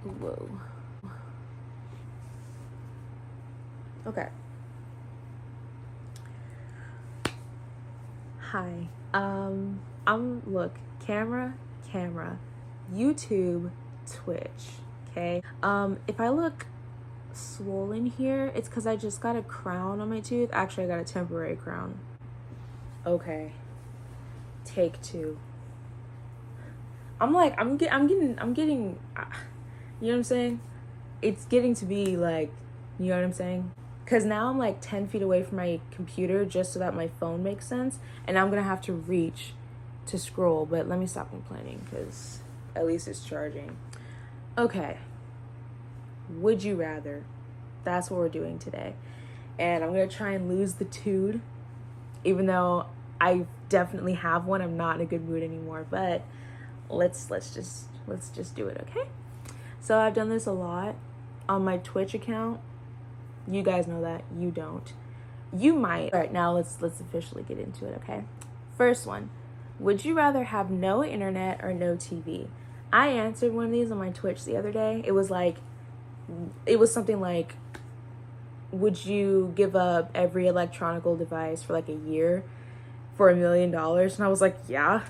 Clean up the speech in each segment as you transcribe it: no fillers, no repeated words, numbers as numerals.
Whoa. Okay. Hi. Look, camera, YouTube, Twitch. Okay. If I look swollen here, it's because I just got a crown on my tooth. Actually, I got a temporary crown. Okay. Take two. I'm getting, you know what I'm saying? It's getting to be like, you know what I'm saying? Because now I'm like 10 feet away from my computer just so that my phone makes sense. And I'm going to have to reach to scroll. But let me stop complaining because at least it's charging. Okay. Would you rather? That's what we're doing today. And I'm going to try and lose the tood. Even though I definitely have one. I'm not in a good mood anymore. But let's just do it, okay? So I've done this a lot on my Twitch account. You guys know that. You don't. You might. All right, now let's officially get into it, okay? First one. Would you rather have no internet or no TV? I answered one of these on my Twitch the other day. It was something like, would you give up every electronical device for like a year for $1 million? And I was like, yeah.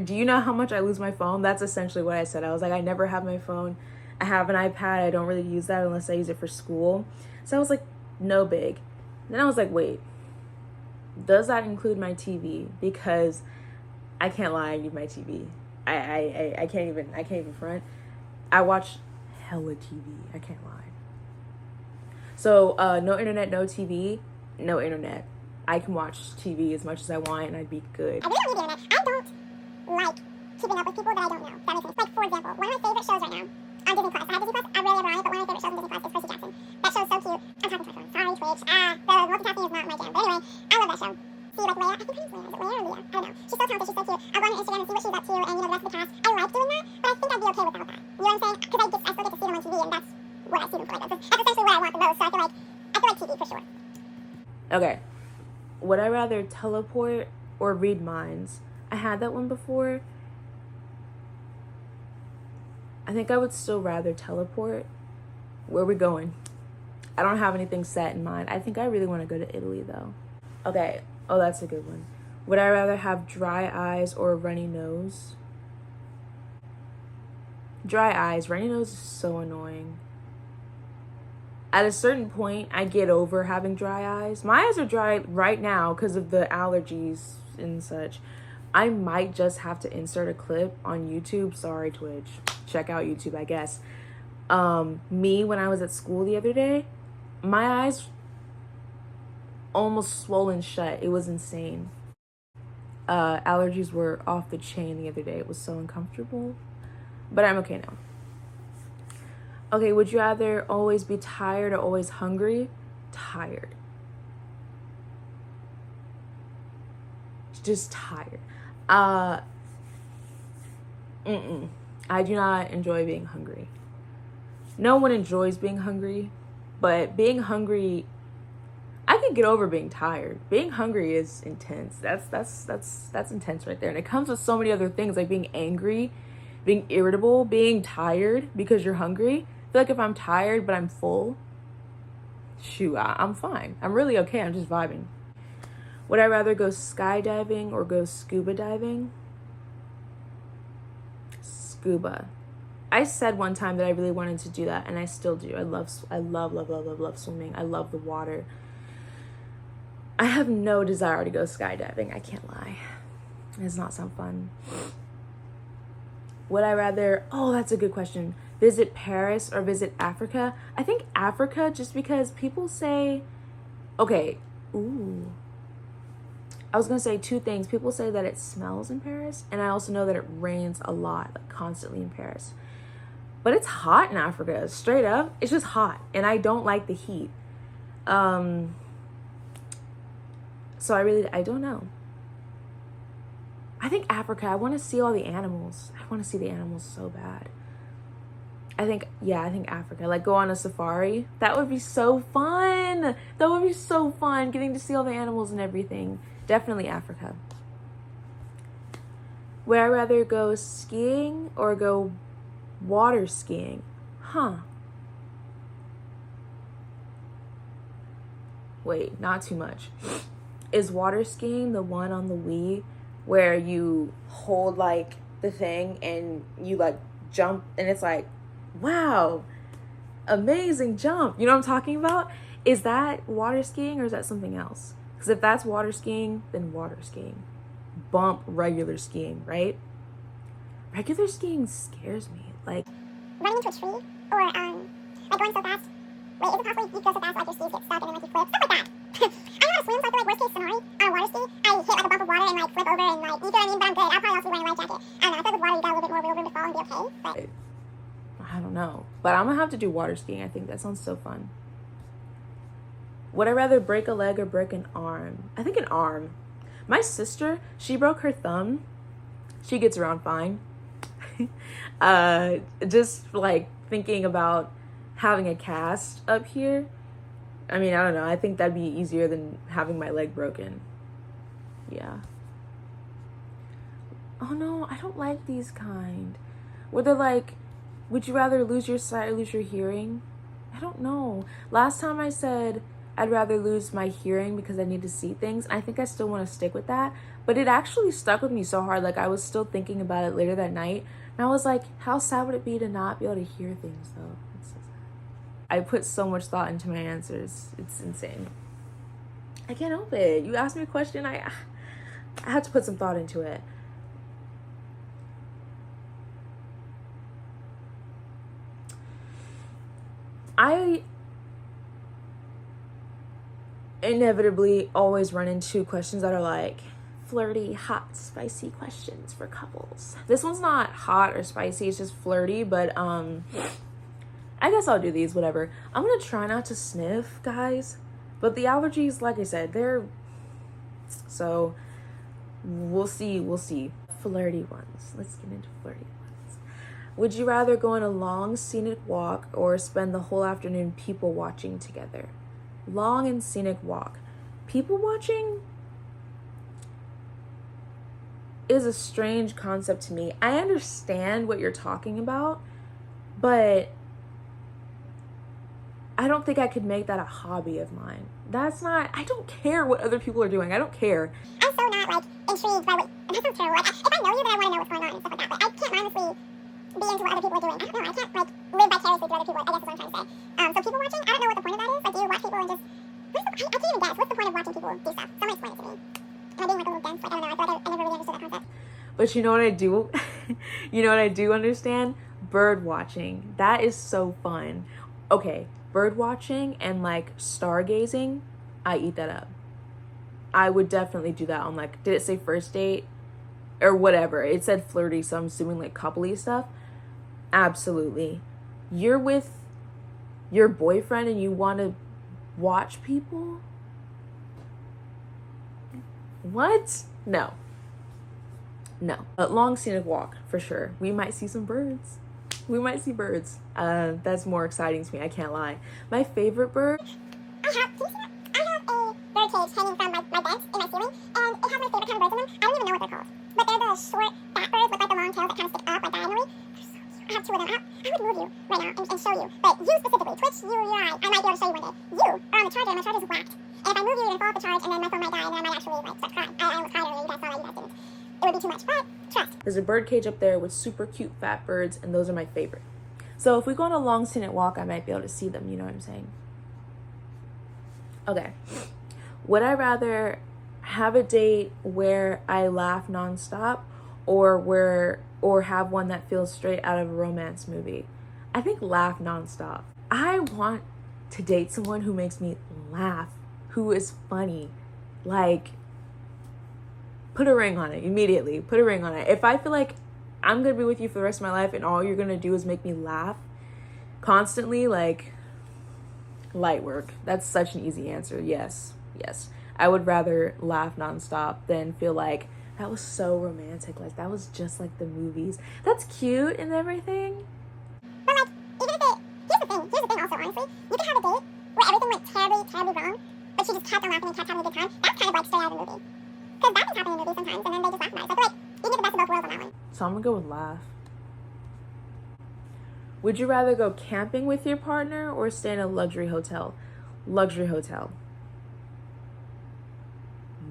Do you know how much I lose my phone? That's essentially what I said. I was like, I never have my phone. I have an iPad. I don't really use that unless I use it for school. So I was like, no big. Then I was like, wait, does that include my TV? Because I can't lie, I need my TV. I can't even front. I watch hella TV. I can't lie. So no internet, no TV, no internet. I can watch TV as much as I want and I'd be good. I really don't need the internet. I don't like keeping up with people that I don't know. That makes sense. Like, for example, one of my favorite shows right now on Disney Plus. I have Disney Plus. I really have Ryan, but one of my favorite shows on Disney Plus is Percy Jackson. That show's so cute. I'm talking to my phone. Sorry, Twitch. The multitasking is not my jam. But anyway, I love that show. See, like Leia. I think her name's Leia. Is it Leia or Leah? I don't know. She's so talented. She's so cute. I go on her Instagram and see what she's up to, and the rest of the cast. I like doing that, but I think I'd be okay without that. You know what I'm saying? Because I still get to see them on TV, and that's what I see them for. Like, that's essentially what I want the most. So I feel like TV for sure. Okay. Would I rather teleport or read minds? I had that one before. I think I would still rather teleport. Where are we going? I don't have anything set in mind. I think I really want to go to Italy though. Okay. Oh, that's a good one. Would I rather have dry eyes or a runny nose? Dry eyes. Runny nose is so annoying. At a certain point, I get over having dry eyes. My eyes are dry right now because of the allergies and such. I might just have to insert a clip on YouTube. Sorry, Twitch. Check out YouTube, I guess. Me, when I was at school the other day, my eyes almost swollen shut. It was insane. Allergies were off the chain the other day. It was so uncomfortable. But I'm okay now. Okay, would you rather always be tired or always hungry? Tired. Just tired. I do not enjoy being hungry. No one enjoys being hungry, but being hungry, I can get over being tired. Being hungry is intense. That's intense right there. And it comes with so many other things like being angry, being irritable, being tired because you're hungry. I feel like if I'm tired but I'm full, shoot, I'm fine. I'm really okay. I'm just vibing. Would I rather go skydiving or go scuba diving? Scuba. I said one time that I really wanted to do that, and I still do. I love swimming. I love the water. I have no desire to go skydiving. I can't lie. It does not sound fun. Would I rather, oh, that's a good question, visit Paris or visit Africa? I think Africa, just because people say, okay, ooh. I was going to say two things. People say that it smells in Paris, and I also know that it rains a lot, like constantly in Paris. But it's hot in Africa, straight up. It's just hot, and I don't like the heat. So I don't know. I think Africa, I want to see all the animals. I want to see the animals so bad. I think Africa, like go on a safari. That would be so fun. Getting to see all the animals and everything. Definitely Africa. Would I rather go skiing or go water skiing? Huh. Wait, not too much. Is water skiing the one on the Wii where you hold like the thing and you like jump and it's like, wow, amazing jump. You know what I'm talking about? Is that water skiing or is that something else? Because if that's water skiing, then water skiing. Bump regular skiing, right? Regular skiing scares me. Like running into a tree or like going so fast. Wait, is it possible you go so fast like your skis get stuck and then like you flip? Stuff like that. I know how to swim, so I feel like worst case scenario on a water ski, I hit like a bump of water and like flip over and like, you know what I mean? But I'm good. I'll probably also be wearing a life jacket. I don't know. I feel like with water you got a little bit more wiggle room to fall and be okay. But I don't know. But I'm gonna have to do water skiing. I think that sounds so fun. Would I rather break a leg or break an arm? I think an arm. My sister, she broke her thumb. She gets around fine. Just like thinking about having a cast up here. I mean, I don't know. I think that'd be easier than having my leg broken. Yeah. Oh no, I don't like these kind. Where they're like, would you rather lose your sight or lose your hearing? I don't know. Last time I said I'd rather lose my hearing because I need to see things. I think I still want to stick with that. But it actually stuck with me so hard. Like I was still thinking about it later that night. And I was like, how sad would it be to not be able to hear things though? It's so sad. I put so much thought into my answers. It's insane. I can't help it. You asked me a question, I had to put some thought into it. I inevitably always run into questions that are like flirty, hot, spicy questions for couples. This one's not hot or spicy, it's just flirty, but I guess I'll do these, whatever. I'm gonna try not to sniff, guys, but the allergies, like I said, so we'll see. Flirty ones. Let's get into flirty ones. Would you rather go on a long scenic walk or spend the whole afternoon people watching together? Long and scenic walk. People watching is a strange concept to me. I understand what you're talking about, but I don't think I could make that a hobby of mine. I don't care what other people are doing. I don't care. I'm so not like intrigued by what, that sounds terrible. Like, if I know you, then I want to know what's going on and stuff like that. But I can't mindlessly be into what other people are doing. I don't know. I can't like live vicariously through other people, I guess is what I'm trying to say. So people watching, I don't know what the point of that is. Like, do you watch people and just, I can't even guess. What's the point of watching people do stuff? Someone explain it to me. Am I being like a little dense? Like, I don't know. I feel like I never really understood that concept. But you know what I do? You know what I do understand? Bird watching. That is so fun. Okay, bird watching and like stargazing, I eat that up. I would definitely do that on like, did it say first date? Or whatever. It said flirty, so I'm assuming like coupley stuff. Absolutely. You're with your boyfriend and you want to watch people? What? No. Long scenic walk for sure. We might see some birds. We might see birds. That's more exciting to me. I can't lie. My favorite bird. I have a bird cage hanging from my vent in my ceiling, and it has my favorite kind of birds in them. I don't even know what they're called, but they're the short, fat birds with like the long tails that kind of stick up like diagonally. They're so cute. I have two of them. I would move you right now and show you, but you specifically, Twitch, you, I might be able to show you one day. You are on the charger, and my charger's whacked. And if I move you, you're gonna fall off the charge, and then my phone might die, and then I might actually like start crying. I almost cried earlier. You guys saw that. You guys didn't. It would be too much, but trust. There's a bird cage up there with super cute fat birds, and those are my favorite. So if we go on a long scenic walk, I might be able to see them. You know what I'm saying? Okay. Would I rather have a date where I laugh nonstop or have one that feels straight out of a romance movie? I think laugh nonstop. I want to date someone who makes me laugh, who is funny. Like, put a ring on it immediately. Put a ring on it. If I feel like I'm going to be with you for the rest of my life and all you're going to do is make me laugh constantly, like, light work. That's such an easy answer. Yes. I would rather laugh nonstop than feel like that was so romantic. Like, that was just like the movies. That's cute and everything. But like, even if here's the thing also, honestly, you could have a date where everything went terribly, terribly wrong, but she just kept on laughing and kept having a good time. That's kind of like straight out of a movie. Because that can happen in movies sometimes, and then they just laugh about it. So I feel like you get the best of both worlds on that one. So I'm gonna go with laugh. Would you rather go camping with your partner or stay in a luxury hotel? Luxury hotel.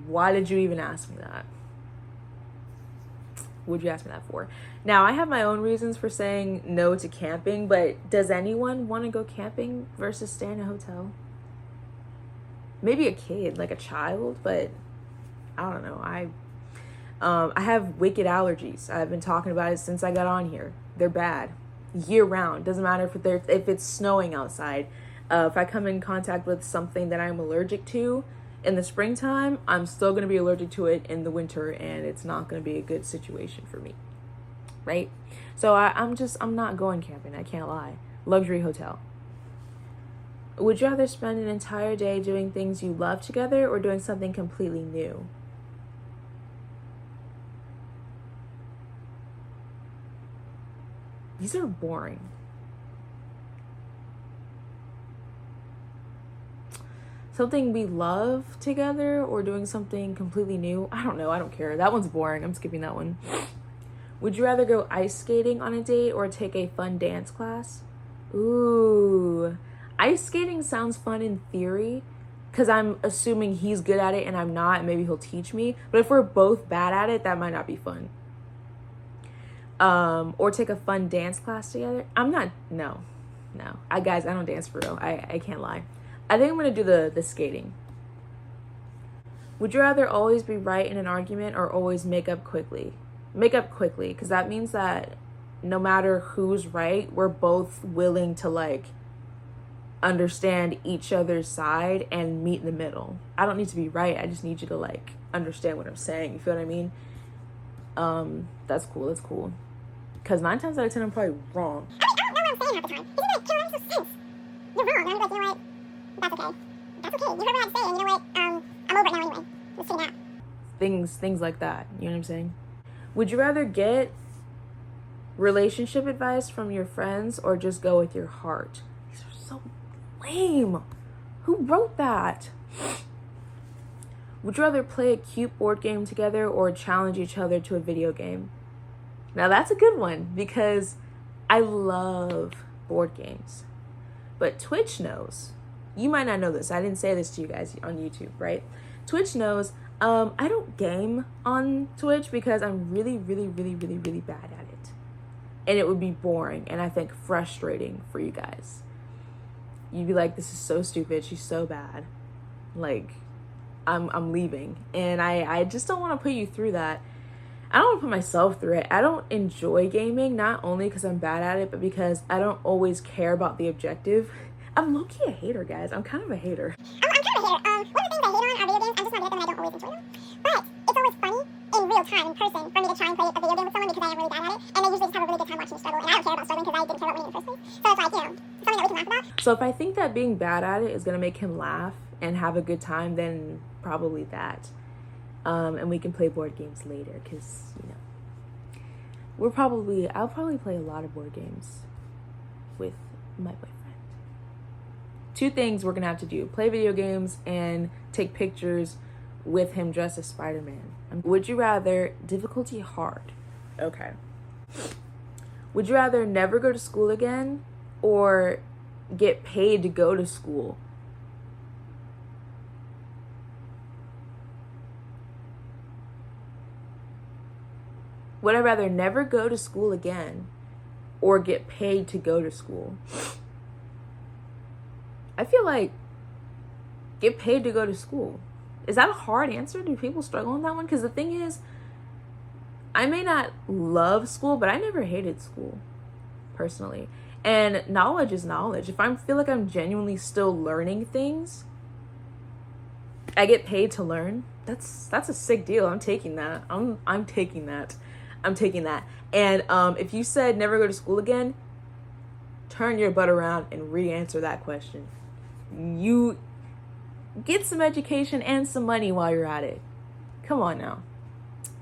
Why did you even ask me that? Would you ask me that for? Now, I have my own reasons for saying no to camping, but does anyone want to go camping versus stay in a hotel? Maybe a kid, like a child, but I don't know. I have wicked allergies. I've been talking about it since I got on here. They're bad. Year round. Doesn't matter if it's snowing outside. If I come in contact with something that I'm allergic to in the springtime, I'm still going to be allergic to it in the winter, and it's not going to be a good situation for me. Right? So I'm not going camping. I can't lie. Luxury hotel. Would you rather spend an entire day doing things you love together or doing something completely new? These are boring. Something we love together or doing something completely new? I don't know. I don't care. That one's boring. I'm skipping that one. Would you rather go ice skating on a date or take a fun dance class? Ooh. Ice skating sounds fun in theory because I'm assuming he's good at it and I'm not, and maybe he'll teach me. But if we're both bad at it, that might not be fun. Or take a fun dance class together. No. Guys, I don't dance for real. I can't lie. I think I'm going to do the skating. Would you rather always be right in an argument or always make up quickly? Make up quickly, because that means that no matter who's right, we're both willing to like understand each other's side and meet in the middle. I don't need to be right. I just need you to like understand what I'm saying. You feel what I mean? That's cool. Because 9 times out of 10, I'm probably wrong. I don't know what I'm saying half the time. He's like, Caroline, this makes sense. You're wrong. And I'm like, you know what? That's okay. That's okay. You heard what I had to say, and you know what? I'm over it now anyway. Let's see that. Things like that. You know what I'm saying? Would you rather get relationship advice from your friends or just go with your heart? These are so lame. Who wrote that? Would you rather play a cute board game together or challenge each other to a video game? Now that's a good one because I love board games. But Twitch knows. You might not know this. I didn't say this to you guys on YouTube, right? Twitch knows I don't game on Twitch because I'm really bad at it. And it would be boring and I think frustrating for you guys. You'd be like, this is so stupid. She's so bad. Like, I'm leaving. And I just don't want to put you through that. I don't want to put myself through it. I don't enjoy gaming, not only because I'm bad at it, but because I don't always care about the objective. I'm low-key a hater, guys. I'm kind of a hater. I'm kind of a hater. One of the things I hate on are video games. I'm just not good at them and I don't always enjoy them. But it's always funny in real time, in person, for me to try and play a video game with someone because I am really bad at it. And they usually just have a really good time watching me struggle. And I don't care about struggling because I didn't care about winning in the first place. So it's like, something that we can laugh about. So if I think that being bad at it is going to make him laugh and have a good time, then probably that. And we can play board games later because, I'll probably play a lot of board games with my boyfriend. 2 things we're going to have to do. Play video games and take pictures with him dressed as Spider-Man. Would you rather, difficulty hard. Okay. Would you rather never go to school again or get paid to go to school? Would I rather never go to school again or get paid to go to school? I feel like get paid to go to school. Is that a hard answer? Do people struggle on that one? Because the thing is, I may not love school, but I never hated school, personally. And knowledge is knowledge. If I feel like I'm genuinely still learning things, I get paid to learn. That's a sick deal. I'm taking that. I'm taking that. And if you said never go to school again, turn your butt around and re-answer that question. You get some education and some money while you're at it. Come on now.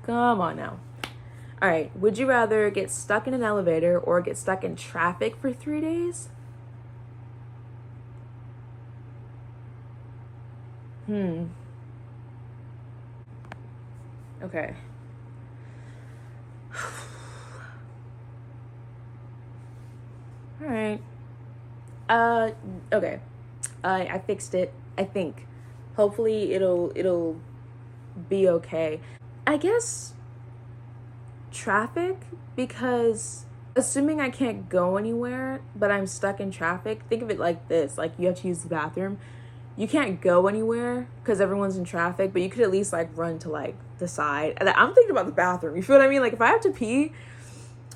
All right. Would you rather get stuck in an elevator or get stuck in traffic for 3 days? Okay. All right. Okay. I fixed it. I think. Hopefully it'll be okay. I guess traffic, because assuming I can't go anywhere, but I'm stuck in traffic, think of it like this. Like, you have to use the bathroom. You can't go anywhere because everyone's in traffic, but you could at least like run to like the side. And I'm thinking about the bathroom. You feel what I mean? Like, if I have to pee,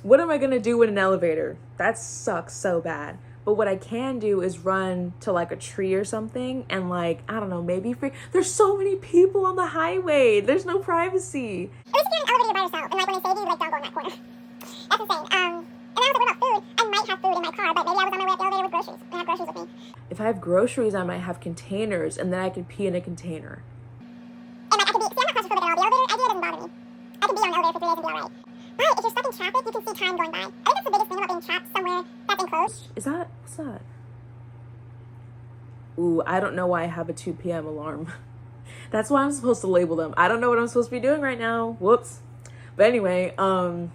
what am I gonna do in an elevator? That sucks so bad. But what I can do is run to like a tree or something and, like, I don't know, maybe free. There's so many people on the highway. There's no privacy. At least if you're in an elevator by yourself, and like when they save you, like, don't go in that corner. That's insane. And I was like, what about food? I might have food in my car, but maybe I was on my way up the elevator with groceries. I have groceries with me. If I have groceries, I might have containers, and then I could pee in a container. And like I could be, see, I'm not claustrophobic at all. The elevator idea doesn't bother me. I could be on an elevator for 3 days and be alright. But if you're stuck in traffic, you can see time going by. I think that's the biggest thing about being trapped somewhere that's enclosed. What's that? Ooh, I don't know why I have a 2 p.m. alarm. That's why I'm supposed to label them. I don't know what I'm supposed to be doing right now. Whoops. But anyway, I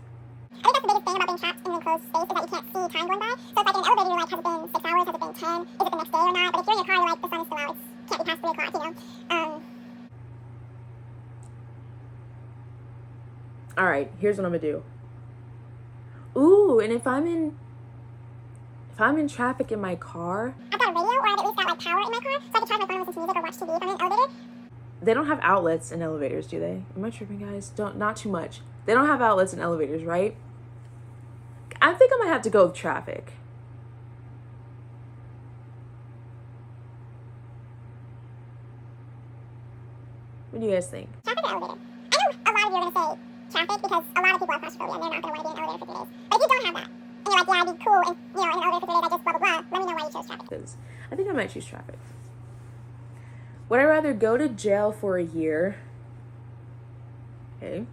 think that's the biggest thing about being trapped in an enclosed space, is that you can't see time going by. So it's like in an elevator, you're like, has it been 6 hours? Has it been 10? Is it the next day or not? But if you're in your car, you're like, the sun is still out. It can't be past 3 o'clock, you know? all right, here's what I'm gonna do. Ooh, and if I'm in traffic in my car, I've got a radio, or I've at least got like power in my car, so I can charge my phone and listen to music or watch TV if I'm in an elevator. they don't have outlets in elevators, do they? Am I tripping, guys? Not too much. They don't have outlets in elevators, right? I think I might have to go with traffic. What do you guys think? Traffic or elevator? I know a lot of you are going to say traffic because a lot of people have claustrophobia and they're not going to want to be in an elevator for 3 days. But if you don't have that, and you're like, yeah, I'd be cool and, you know, in an elevator for 3 days, I just blah, blah, blah, let me know why you chose traffic. Because I think I might choose traffic. Would I rather go to jail for a year, okay,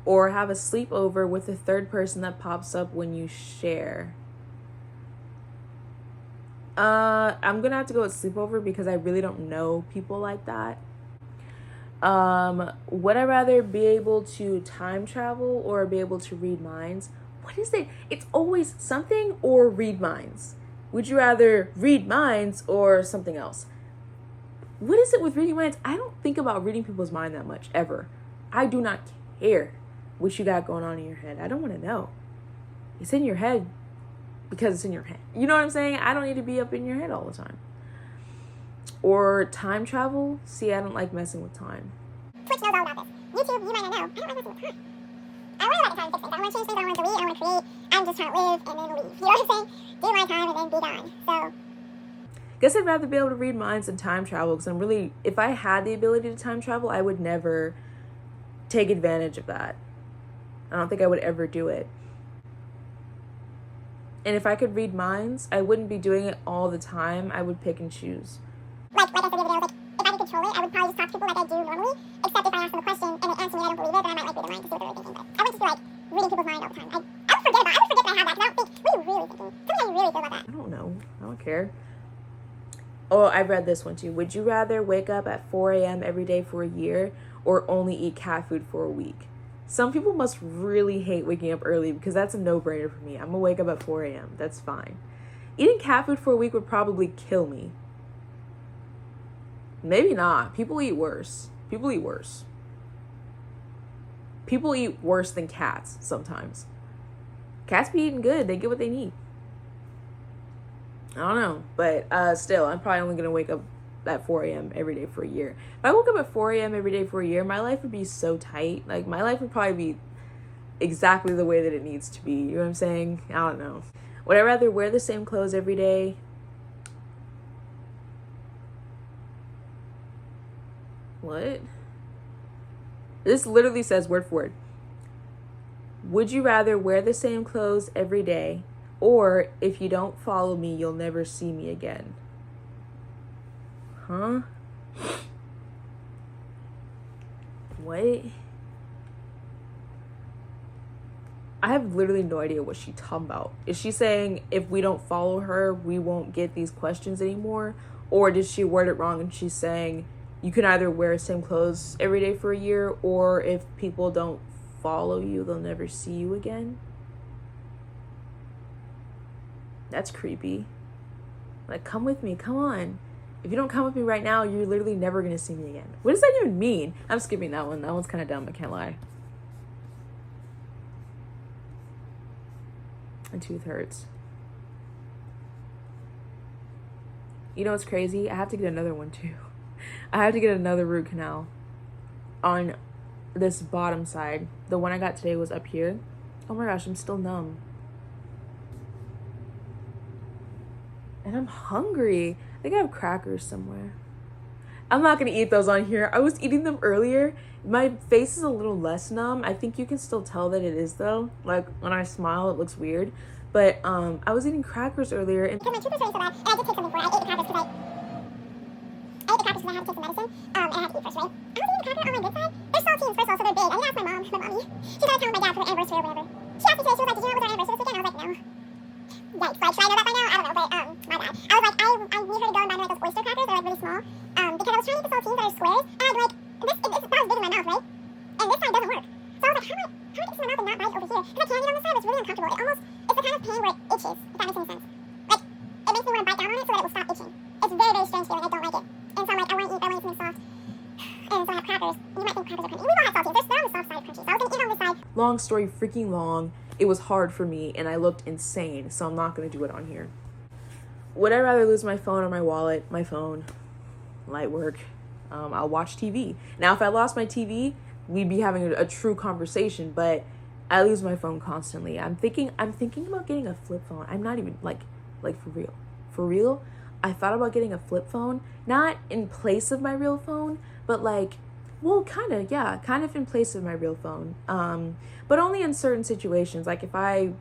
or have a sleepover with a third person that pops up when you share? I'm gonna have to go with sleepover because I really don't know people like that. Would I rather be able to time travel or be able to read minds? What is it? It's always something or read minds. Would you rather read minds or something else? What is it with reading minds? I don't think about reading people's mind that much, ever. I do not care what you got going on in your head. I don't want to know. It's in your head because it's in your head. You know what I'm saying? I don't need to be up in your head all the time. Or time travel. See, I don't like messing with time. Twitch knows all about this. YouTube, you might not know. I don't like messing with time. I worry about the time fix things. I don't want to change things. I don't want to delete. I don't want to create. I'm just trying to live and then leave. You know what I'm saying? Do my time and then be gone. So Guess I'd rather be able to read minds than time travel, because I'm really, if I had the ability to time travel, I would never take advantage of that. I don't think I would ever do it. And if I could read minds, I wouldn't be doing it all the time. I would pick and choose. like I said the other day, I was like, if I could control it, I would probably just talk to people like I do normally. Except if I ask them a question and they answer me, I don't believe it, then I might like read their mind to see what they're really thinking. But I wouldn't just be like reading people's mind all the time. I would forget that I had that, because I don't think, what are you really thinking? Tell me how you really feel about that. I don't know. I don't care. Oh, I read this one too. Would you rather wake up at 4 a.m. every day for a year or only eat cat food for a week? Some people must really hate waking up early, because that's a no-brainer for me. I'm gonna wake up at 4 a.m. That's fine. Eating cat food for a week would probably kill me. Maybe not. People eat worse. People eat worse. People eat worse than cats sometimes. Cats be eating good. They get what they need. I don't know. But still, I'm probably only going to wake up at 4 a.m. every day for a year. If I woke up at 4 a.m. every day for a year, my life would be so tight. Like, my life would probably be exactly the way that it needs to be. You know what I'm saying? I don't know. Would I rather wear the same clothes every day? What? This literally says word for word. Would you rather wear the same clothes every day, or if you don't follow me, you'll never see me again? Huh? What? I have literally no idea what she's talking about. Is she saying if we don't follow her, we won't get these questions anymore? Or did she word it wrong and she's saying you can either wear the same clothes every day for a year, or if people don't follow you, they'll never see you again? That's creepy. Like, come with me, come on. If you don't come with me right now, you're literally never gonna see me again. What does that even mean? I'm skipping that one. That one's kind of dumb, I can't lie. My tooth hurts. You know what's crazy? I have to get another one too. I have to get another root canal on this bottom side. The one I got today was up here. Oh my gosh, I'm still numb. And I'm hungry. I think I have crackers somewhere. I'm not gonna eat those on here. I was eating them earlier. My face is a little less numb. I think you can still tell that it is though. Like when I smile, it looks weird. But I was eating crackers earlier. And because my tooth was hurting so bad, and I did take something for it. I ate the crackers because I ate the crackers because I had to take some medicine, and I had to eat first, right? I was eating the cracker on my good side. They're saltines, first of all, so they're big. I need to ask my mommy. She got to tell my dad for the anniversary or whatever. She asked me today, she was like, did you know it was our anniversary this weekend? I was like, no. Yikes, like, should I know that by now? I don't know, but, my bad. I was like, I need her to go and buy me, like, those oyster crackers. They're, like, really small, because I was trying to eat the saltines that are squares, and I'd, like, that was big in my mouth, right? And this side doesn't work. So I was like, how do I get this in my mouth and not bite over here? Because I can't eat on this side, it's really uncomfortable. It's the kind of pain where it itches, if that makes any sense. Like, it makes me want to bite down on it so that it will stop itching. It's very, very strange feeling. I don't like it. And so I'm like, I want to eat something soft. And so I have crackers. You might think crackers are crunchy. We all have saltines. They're on the soft side of crunchy. So I was going to eat on this side. long story freaking long, it was hard for me and I looked insane. So I'm not gonna do it on here. Would I rather lose my phone or my wallet? My phone. Light work. I'll watch TV. Now, if I lost my TV, we'd be having a true conversation, but I lose my phone constantly. I'm thinking about getting a flip phone. I'm not even like for real. For real, I thought about getting a flip phone, not in place of my real phone, but like, well, kind of in place of my real phone. But only in certain situations. Like if I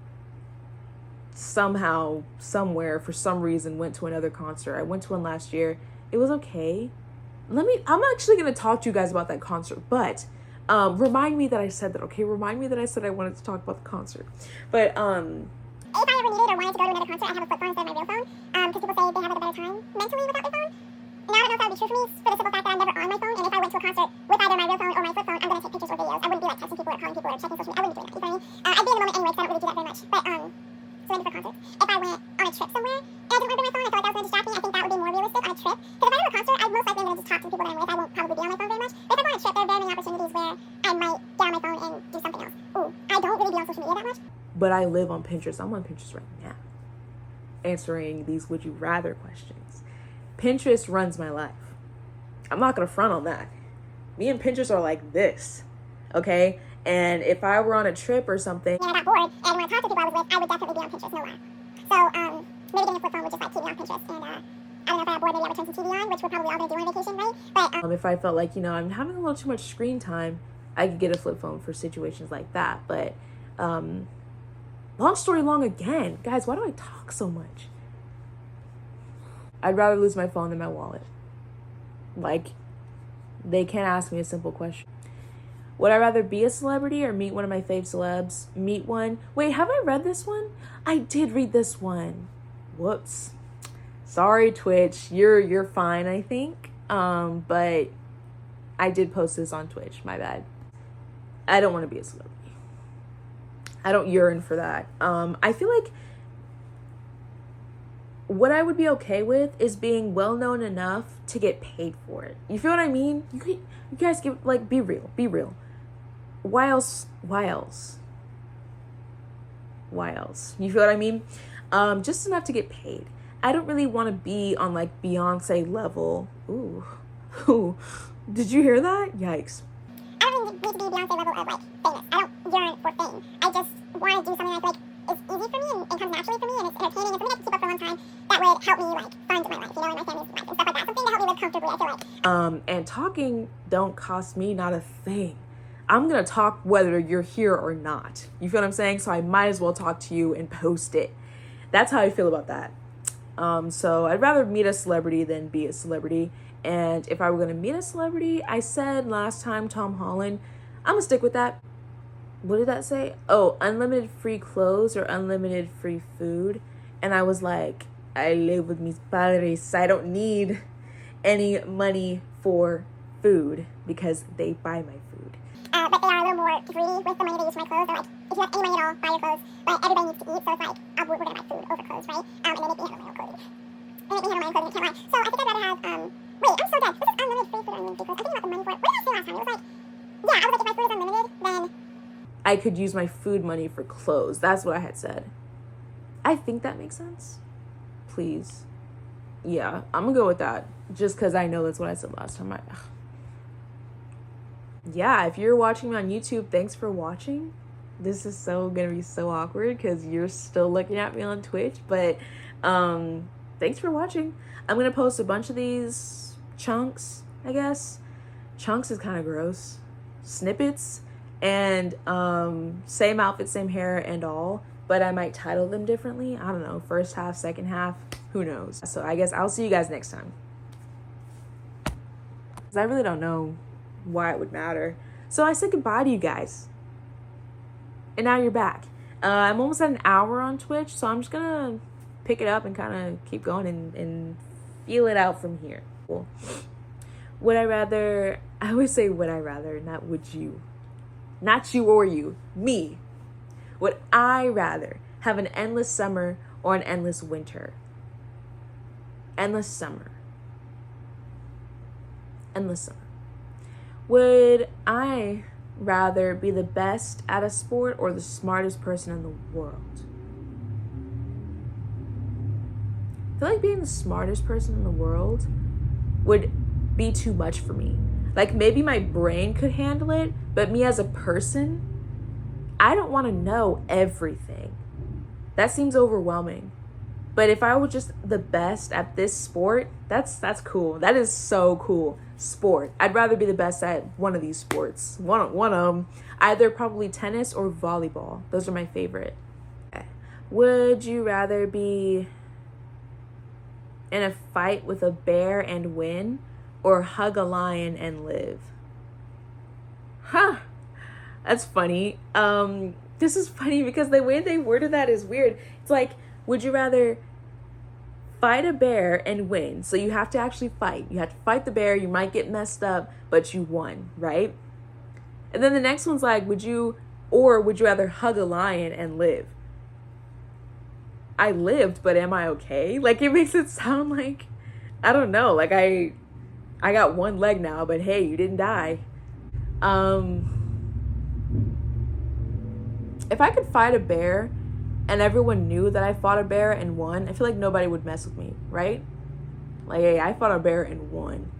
somehow, somewhere, for some reason went to another concert. I went to one last year. It was okay. I'm actually going to talk to you guys about that concert, but remind me that I said that, okay? Remind me that I said I wanted to talk about the concert. But if I ever needed or wanted to go to another concert, I have a flip phone instead of my real phone. Because people say they have a better time mentally without their phone. Now I don't know if that would be true for me, for the simple fact that I'm never on my phone, and if I went to a concert with either my real phone or my flip phone, I'm going to take pictures or videos. I wouldn't be like texting people or calling people or checking social media. I wouldn't be doing that, you know what I mean? I'd be in the moment anyway, because I don't really do that very much. But, so maybe for concerts. If I went on a trip somewhere, and I didn't want to bring my phone, I felt like that was going to distract me, I think that would be more realistic on a trip. Because if I go to a concert, I'm most likely going to just talk to the people that I'm with. I won't probably be on my phone very much. But if I go on a trip, there are very many opportunities where I might get on my phone and do something else. Ooh, I don't really be on social media that much. but I live on Pinterest. I'm on Pinterest right now, answering these would you rather questions. Pinterest runs my life. I'm not gonna front on that. Me and Pinterest are like this, okay? And if I were on a trip or something, And I got bored and when I talked to people I was with, I would definitely be on Pinterest, no lie. So, maybe getting a flip phone would just like keep me on Pinterest. And I don't know if I got bored, maybe I would turn some TV on, which we're probably all gonna do on vacation, right? But if I felt like, I'm having a little too much screen time, I could get a flip phone for situations like that. But long story long again, guys, why do I talk so much? I'd rather lose my phone than my wallet. Like, they can't ask me a simple question. Would I rather be a celebrity or meet one of my fave celebs? Meet one. Wait, have I read this one? I did read this one. Whoops. Sorry, Twitch. You're fine, I think. But I did post this on Twitch. My bad. I don't want to be a celebrity. I don't yearn for that. I feel like what I would be okay with is being well known enough to get paid for it. You feel what I mean? You guys give be real. Why else? You feel what I mean? Just enough to get paid. I don't really want to be on like Beyonce level. Ooh. Did you hear that? Yikes. I don't need to be Beyonce level of like famous. I don't yearn for fame. I just want to do something I feel like is easy for me and comes naturally for me and it's entertaining and something I can keep up for a long time that would help me like fund my life, and my family's life and stuff like that. Something to help me live comfortably, I feel like. And talking don't cost me not a thing. I'm gonna talk whether you're here or not. You feel what I'm saying? So I might as well talk to you and post it. That's how I feel about that. So I'd rather meet a celebrity than be a celebrity. And if I were gonna meet a celebrity, I said last time Tom Holland, I'm gonna stick with that. What did that say? Oh, unlimited free clothes or unlimited free food. And I was like, I live with mis padres. I don't need any money for food because they buy my food. But they are a little more greedy with the money they use for my clothes. They're like, if you have any money at all, buy your clothes. But everybody needs to eat, so it's like, we're going to buy food over clothes, right? clothing, I can't lie. So I think I'd rather have, wait, I'm so dead. What is unlimited free food or unlimited free clothes? I'm thinking about the money for it. What did I say last time? It was like, yeah, I was like, if my food is unlimited, then I could use my food money for clothes. That's what I had said. I think that makes sense. Please. Yeah, I'm gonna go with that. Just because I know that's what I said last time. Yeah, if you're watching me on YouTube, thanks for watching. This is gonna be so awkward because you're still looking at me on Twitch. But thanks for watching. I'm gonna post a bunch of these chunks, I guess. Chunks is kind of gross. Snippets. And same outfit, same hair and all, but I might title them differently. I don't know, first half, second half, who knows. So I guess I'll see you guys next time. 'Cause I really don't know why it would matter. So I said goodbye to you guys. And now you're back. I'm almost at an hour on Twitch, so I'm just gonna pick it up and kind of keep going and feel it out from here. Cool. Would I rather, I always say would I rather, not would you. Not you or you, me. Would I rather have an endless summer or an endless winter? Endless summer. Endless summer. Would I rather be the best at a sport or the smartest person in the world? I feel like being the smartest person in the world would be too much for me. Like maybe my brain could handle it, but me as a person, I don't want to know everything. That seems overwhelming. But if I were just the best at this sport, that's cool. That is so cool. Sport. I'd rather be the best at one of these sports. One of them. Either probably tennis or volleyball. Those are my favorite. Okay. Would you rather be in a fight with a bear and win, or hug a lion and live? Huh. That's funny. This is funny because the way they worded that is weird. It's like, would you rather fight a bear and win? So you have to actually fight. You have to fight the bear. You might get messed up, but you won, right? And then the next one's like, would you rather hug a lion and live? I lived, but am I okay? Like it makes it sound like, I don't know, like I got one leg now, but hey, you didn't die. If I could fight a bear and everyone knew that I fought a bear and won, I feel like nobody would mess with me, right? Like, hey, I fought a bear and won.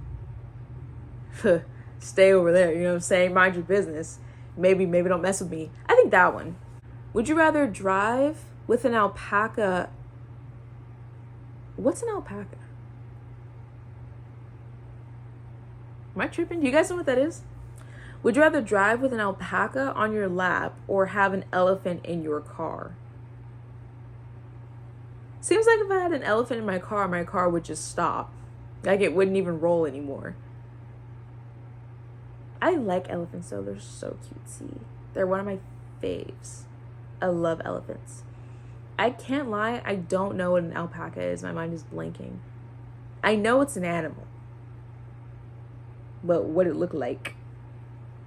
Stay over there, you know what I'm saying? Mind your business. Maybe don't mess with me. I think that one. Would you rather drive with an alpaca? What's an alpaca? Am I tripping? Do you guys know what that is? Would you rather drive with an alpaca on your lap or have an elephant in your car? Seems like if I had an elephant in my car would just stop. Like it wouldn't even roll anymore. I like elephants though. They're so cutesy. They're one of my faves. I love elephants. I can't lie. I don't know what an alpaca is. My mind is blanking. I know it's an animal. But what it look like?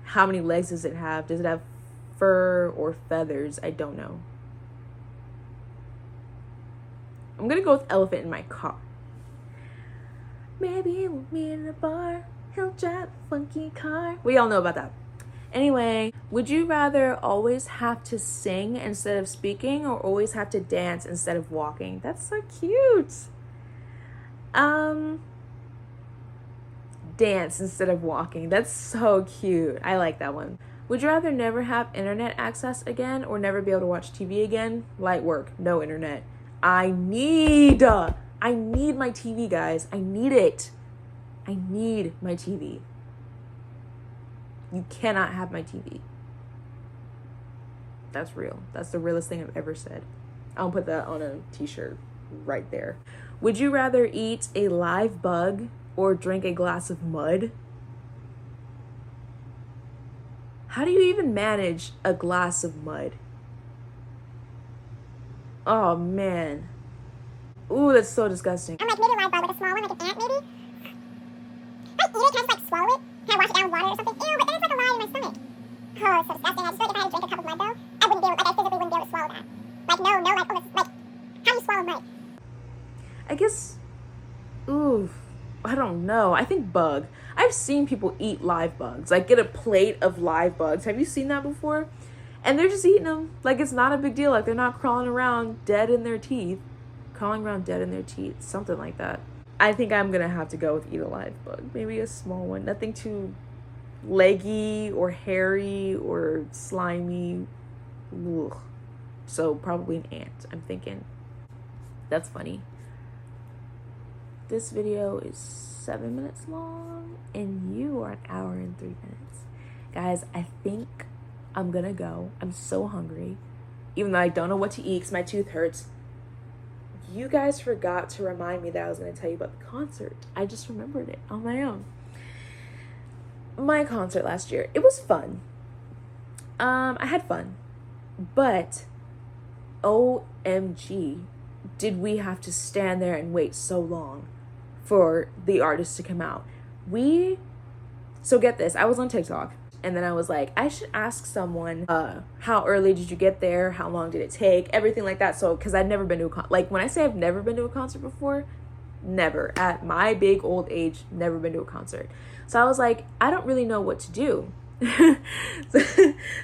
How many legs does it have? Does it have fur or feathers? I don't know. I'm gonna go with elephant in my car. Maybe we'll meet in a bar. He'll drive a funky car. We all know about that. Anyway, would you rather always have to sing instead of speaking or always have to dance instead of walking? That's so cute. Dance instead of walking. That's so cute. I like that one. Would you rather never have internet access again or never be able to watch TV again? Light work, no internet. I need my TV, guys. I need it. I need my TV. You cannot have my TV. That's real. That's the realest thing I've ever said. I'll put that on a t-shirt right there. Would you rather eat a live bug or drink a glass of mud? How do you even manage a glass of mud? Oh man. Ooh, that's so disgusting. I'm like maybe a live bug, like a small one, like an ant maybe. If I eat it, can I just like swallow it? Can I wash it down with water or something? Ew, but then it's like alive in my stomach. Oh, it's so disgusting. I just feel like if I had to drink a cup of mud though, I wouldn't be able, like I physically wouldn't be able to swallow that. Like no, like almost, like how do you swallow mud? I guess, Ooh, I don't know. I think bug. I've seen people eat live bugs, like get a plate of live bugs. Have you seen that before? And they're just eating them like it's not a big deal. Like they're not crawling around dead in their teeth. Crawling around dead in their teeth. Something like that. I think I'm going to have to go with eat a live bug. Maybe a small one. Nothing too leggy or hairy or slimy. Ugh. So probably an ant, I'm thinking. That's funny. This video is 7 minutes long and you are an hour and 3 minutes. Guys, I think I'm gonna go. I'm so hungry. Even though I don't know what to eat because my tooth hurts. You guys forgot to remind me that I was gonna tell you about the concert. I just remembered it on my own. My concert last year, it was fun. I had fun. But OMG, did we have to stand there and wait so long for the artist to come out? So get this, I was on TikTok and then I was like, I should ask someone, how early did you get there? How long did it take? Everything like that. So, cause I'd never been to a concert. Like when I say I've never been to a concert before, never. At my big old age, never been to a concert. So I was like, I don't really know what to do.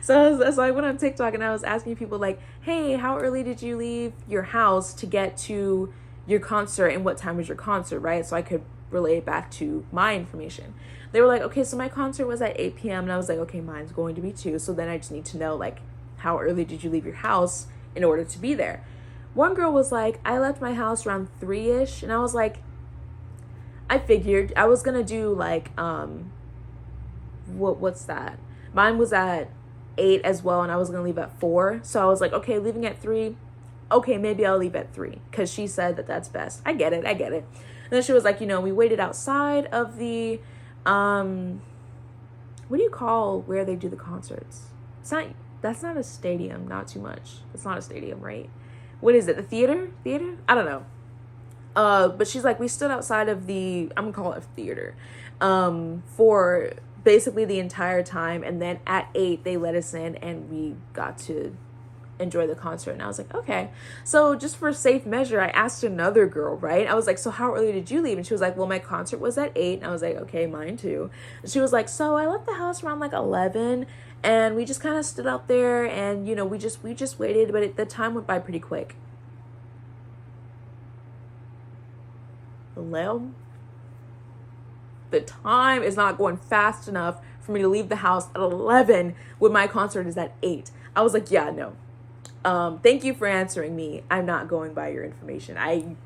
So I went on TikTok and I was asking people like, hey, how early did you leave your house to get to your concert and what time was your concert, right? So I could relay it back to my information. They were like, okay, so my concert was at 8 p.m. and I was like, okay, mine's going to be 2. So then I just need to know like, how early did you leave your house in order to be there? One girl was like, I left my house around 3-ish. And I was like, I figured I was gonna do like, what's that? Mine was at 8 as well, and I was gonna leave at 4. So I was like, okay, leaving at 3. Okay, maybe I'll leave at 3 because she said that that's best. I get it. And then she was like, we waited outside of the, what do you call where they do the concerts? That's not a stadium. Not too much. It's not a stadium, right? What is it? The theater? I don't know. But she's like, we stood outside of the, I'm gonna call it a theater, for basically the entire time. And then at 8, they let us in and we got to enjoy the concert. And I was like, okay. So just for safe measure, I asked another girl, right? I was like, so how early did you leave? And she was like, well, my concert was at 8. And I was like, okay, mine too. And she was like, so I left the house around like 11 and we just kind of stood out there and, we just waited, but the time went by pretty quick. The time is not going fast enough for me to leave the house at 11 when my concert is at 8. I was like, yeah, no. Thank you for answering me. I'm not going by your information. And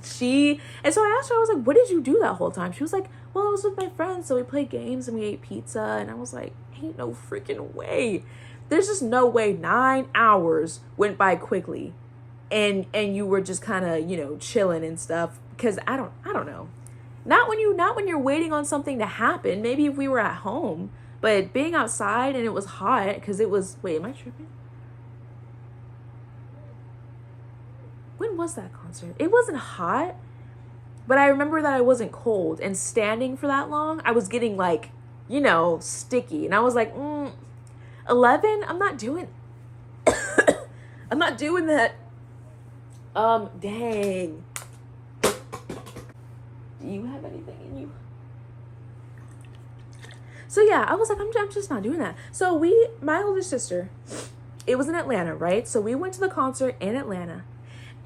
so I asked her, I was like, what did you do that whole time? She was like, well, I was with my friends. So we played games and we ate pizza. And I was like, ain't no freaking way. There's just no way 9 hours went by quickly. And you were just kind of, chilling and stuff. Cause I don't know. Not when you're waiting on something to happen. Maybe if we were at home, but being outside and it was hot because it was, wait, am I tripping? When was that concert? It wasn't hot, but I remember that I wasn't cold, and standing for that long, I was getting like, sticky. And I was like, 11? I'm not doing that. Dang. Do you have anything in you? So yeah, I was like, I'm just not doing that. So my older sister, it was in Atlanta, right? So we went to the concert in Atlanta.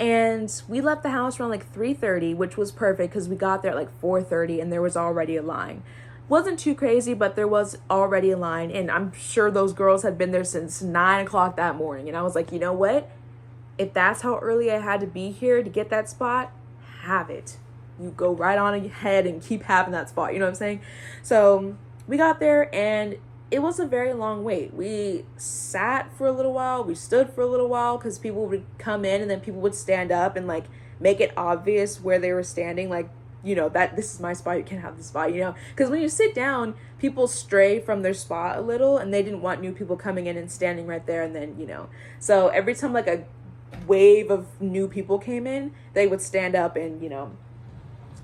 And we left the house around like 3:30, which was perfect because we got there at like 4:30 and there was already a line. Wasn't too crazy, but there was already a line. And I'm sure those girls had been there since 9 o'clock that morning. And I was like, you know what? If that's how early I had to be here to get that spot, have it. You go right on ahead and keep having that spot. You know what I'm saying? So we got there and it was a very long wait. We sat for a little while. We stood for a little while because people would come in and then people would stand up and like make it obvious where they were standing. Like, that this is my spot. You can't have this spot, because when you sit down, people stray from their spot a little and they didn't want new people coming in and standing right there. And then, so every time like a wave of new people came in, they would stand up and,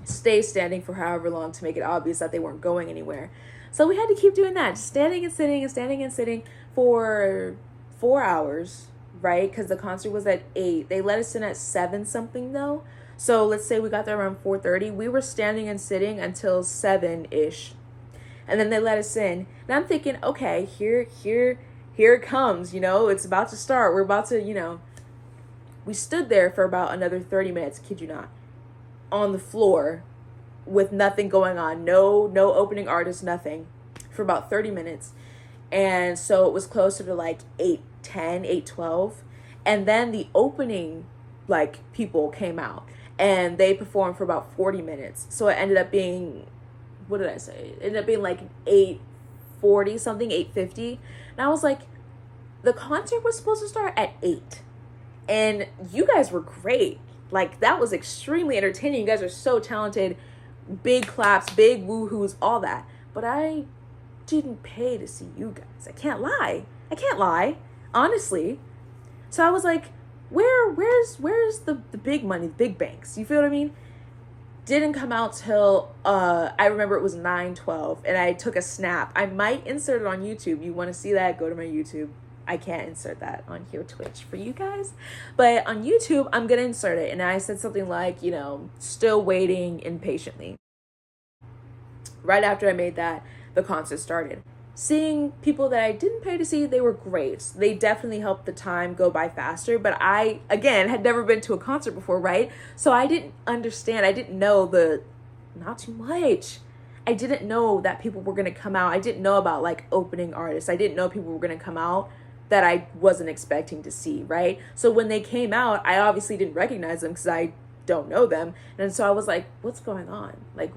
stay standing for however long to make it obvious that they weren't going anywhere. So we had to keep doing that, standing and sitting for 4 hours, right? Because the concert was at 8. They let us in at 7 something though. So let's say we got there around 4:30. We were standing and sitting until 7-ish. And then they let us in. And I'm thinking, okay, here it comes, it's about to start. We're about to, we stood there for about another 30 minutes, kid you not, on the floor with nothing going on. No opening artist, nothing, for about 30 minutes. And so it was closer to like 8:10, 8:12. And then the opening, like, people came out and they performed for about 40 minutes. So it ended up being, what did I say? It ended up being like 8:40 something, 8:50. And I was like, the concert was supposed to start at 8. And you guys were great. Like, that was extremely entertaining. You guys are so talented. Big claps, big woohoos, all that. But I didn't pay to see you guys. I can't lie. Honestly. So I was like, where's the big money, the big banks? You feel what I mean? Didn't come out till I remember it was 9:12, and I took a snap. I might insert it on YouTube. You want to see that? Go to my YouTube. I can't insert that on here, Twitch, for you guys. But on YouTube, I'm going to insert it. And I said something like, still waiting impatiently. Right after I made that, the concert started. Seeing people that I didn't pay to see, they were great. They definitely helped the time go by faster. But I, again, had never been to a concert before, right? So I didn't understand. I didn't know not too much. I didn't know that people were going to come out. I didn't know about, like, opening artists. I didn't know people were going to come out that I wasn't expecting to see, right? So when they came out, I obviously didn't recognize them because I don't know them. And so I was like, what's going on? Like,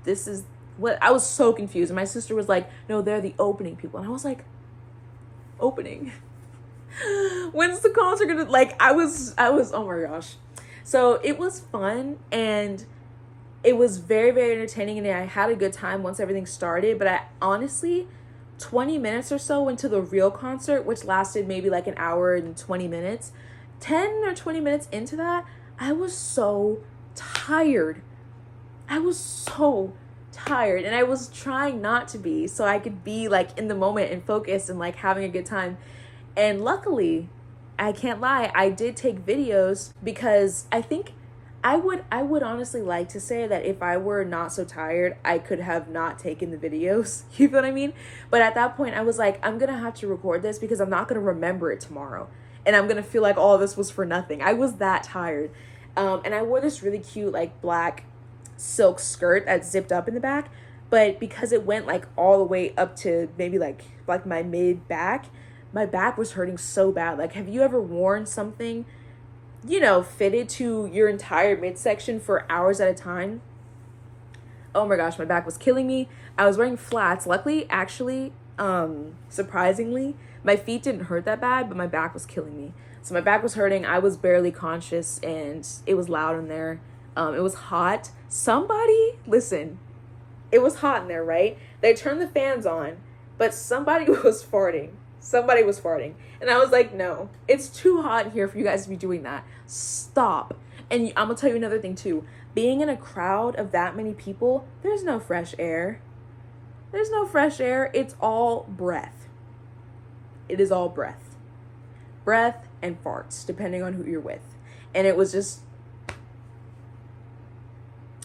this is what I was so confused. And my sister was like, no, they're the opening people. And I was like, opening? When's the concert gonna, like, I was, oh my gosh. So it was fun and it was very, very entertaining. And I had a good time once everything started. But I honestly, 20 minutes or so into the real concert, which lasted maybe like an hour and 20 minutes, 10 or 20 minutes into that, I was so tired. And I was trying not to be so I could be like in the moment and focused and like having a good time. And luckily, I can't lie, I did take videos because I think I would honestly like to say that if I were not so tired, I could have not taken the videos. You feel what I mean? But at that point, I was like, I'm going to have to record this because I'm not going to remember it tomorrow. And I'm going to feel like all this was for nothing. I was that tired. And I wore this really cute, like, black silk skirt that zipped up in the back. But because it went, like, all the way up to maybe, like my mid-back, my back was hurting so bad. Like, have you ever worn something fitted to your entire midsection for hours at a time? Oh my gosh, my back was killing me. I was wearing flats. Luckily, actually, surprisingly, my feet didn't hurt that bad, but my back was killing me. So my back was hurting. I was barely conscious and it was loud in there. It was hot. Listen, it was hot in there, right? They turned the fans on, but somebody was farting. And I was like, no, it's too hot in here for you guys to be doing that. Stop. And I'm going to tell you another thing too. Being in a crowd of that many people, there's no fresh air. It's all breath. It is all breath. Breath and farts, depending on who you're with. And it was just,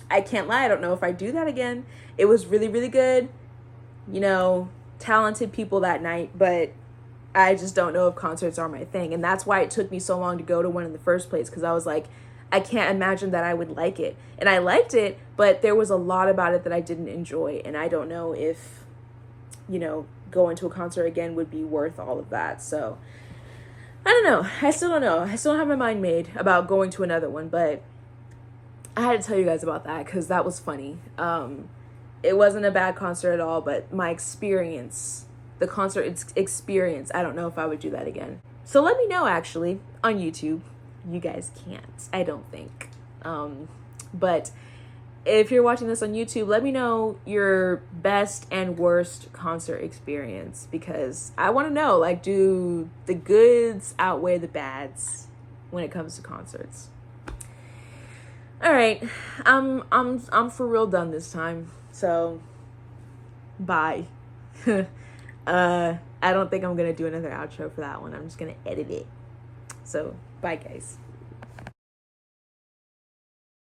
I can't lie. I don't know if I do that again. It was really, really good. Talented people that night, but I just don't know if concerts are my thing. And that's why it took me so long to go to one in the first place, because I was like, I can't imagine that I would like it. And I liked it, but there was a lot about it that I didn't enjoy. And I don't know if, going to a concert again would be worth all of that. So I don't know. I still don't know. I still don't have my mind made about going to another one, but I had to tell you guys about that because that was funny. It wasn't a bad concert at all, but my experience, the concert experience, I don't know if I would do that again. So let me know, actually, on YouTube. You guys can't, I don't think. But if you're watching this on YouTube, let me know your best and worst concert experience, because I want to know, like, do the goods outweigh the bads when it comes to concerts? All right, I'm for real done this time. So, bye. I don't think I'm gonna do another outro for that one. I'm just gonna edit it. So, bye guys.